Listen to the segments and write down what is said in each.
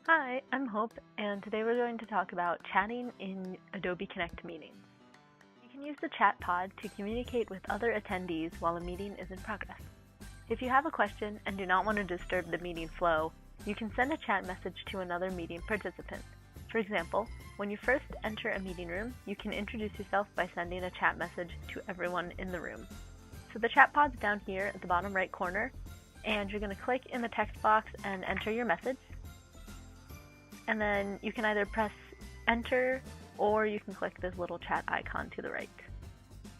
Hi, I'm Hope, and today we're going to talk about chatting in Adobe Connect meetings. You can use the chat pod to communicate with other attendees while a meeting is in progress. If you have a question and do not want to disturb the meeting flow, you can send a chat message to another meeting participant. For example, when you first enter a meeting room, you can introduce yourself by sending a chat message to everyone in the room. So the chat pod's down here at the bottom right corner, and you're going to click in the text box and enter your message. And then you can either press enter or you can click this little chat icon to the right.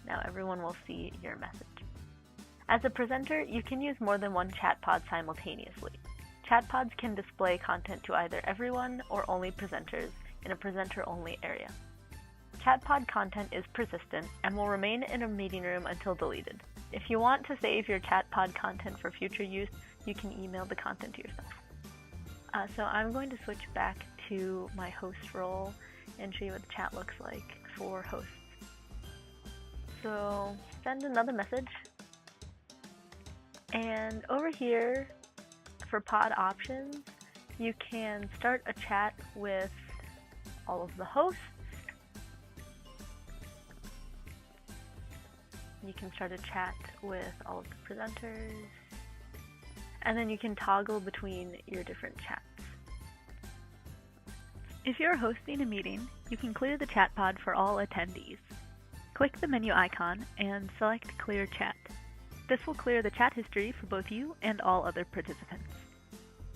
Now everyone will see your message. As a presenter, you can use more than one chat pod simultaneously. Chat pods can display content to either everyone or only presenters in a presenter-only area. Chat pod content is persistent and will remain in a meeting room until deleted. If you want to save your chat pod content for future use, you can email the content to yourself. So I'm going to switch back to my host role and show you what the chat looks like for hosts. So send another message. And over here for pod options, you can start a chat with all of the hosts. You can start a chat with all of the presenters. And then you can toggle between your different chats. If you're hosting a meeting, you can clear the chat pod for all attendees. Click the menu icon and select Clear Chat. This will clear the chat history for both you and all other participants.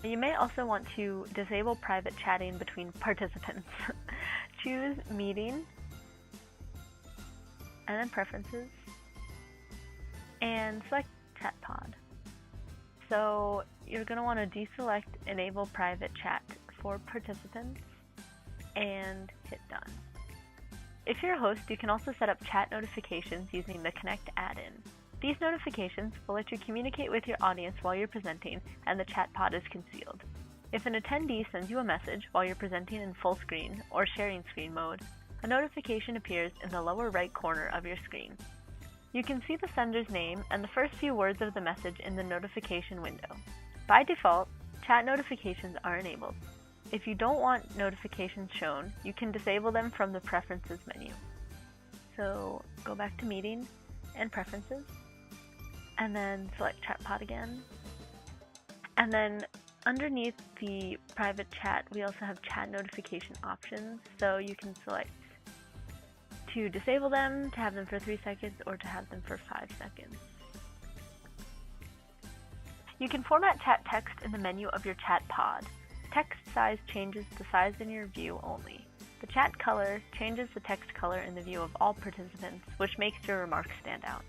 You may also want to disable private chatting between participants. Choose Meeting, and then Preferences, and select Chat Pod. So you're going to want to deselect Enable Private Chat for participants and hit Done. If you're a host, you can also set up chat notifications using the Connect add-in. These notifications will let you communicate with your audience while you're presenting and the chat pod is concealed. If an attendee sends you a message while you're presenting in full screen or sharing screen mode, a notification appears in the lower right corner of your screen. You can see the sender's name and the first few words of the message in the notification window. By default, chat notifications are enabled. If you don't want notifications shown, you can disable them from the Preferences menu. So go back to Meeting and Preferences, and then select Chat Pod again. And then underneath the private chat, we also have chat notification options, so you can select to disable them, to have them for 3 seconds, or to have them for 5 seconds. You can format chat text in the menu of your chat pod. Text size changes the size in your view only. The chat color changes the text color in the view of all participants, which makes your remarks stand out.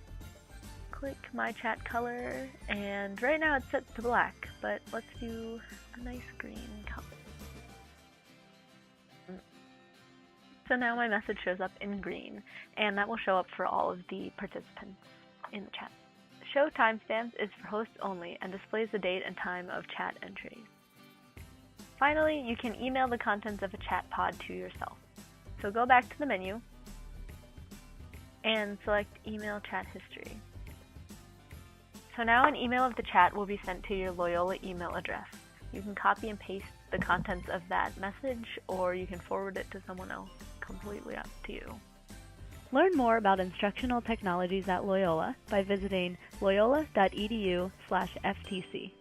Click My Chat Color, and right now it's set to black, but let's do a nice green color. So now my message shows up in green, and that will show up for all of the participants in the chat. Show Timestamps is for hosts only and displays the date and time of chat entries. Finally, you can email the contents of a chat pod to yourself. So go back to the menu and select Email Chat History. So now an email of the chat will be sent to your Loyola email address. You can copy and paste the contents of that message, or you can forward it to someone else. Completely up to you. Learn more about instructional technologies at Loyola by visiting loyola.edu/FTC.